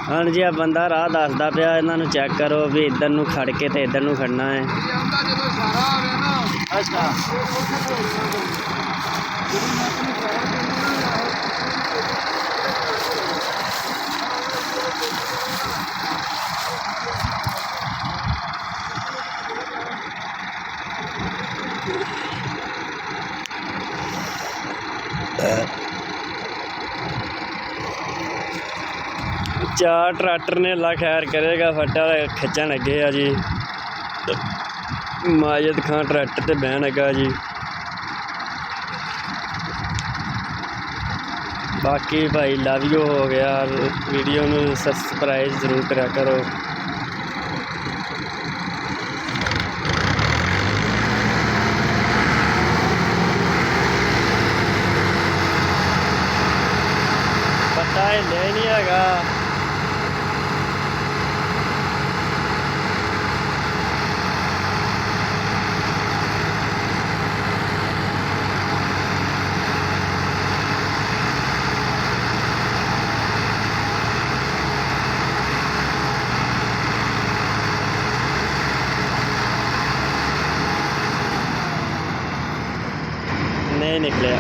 हाँ जी आ बंदा राह दसदा पिया इन्हां नूं चैक करो भी इधर नूं खड़ के ते इधर नूं खड़ना है। अच्छा चार ट्रैक्टर ने अल्लाह खैर करेगा फटा खिंचन लगे आ जी। माजिद खान ट्रैक्टर ते बहन लगा जी। बाकी भाई लव यू हो गया। वीडियो में सब्सक्राइब जरूर करा करो। पता हिले नहीं हैगा। नहीं निकलिया।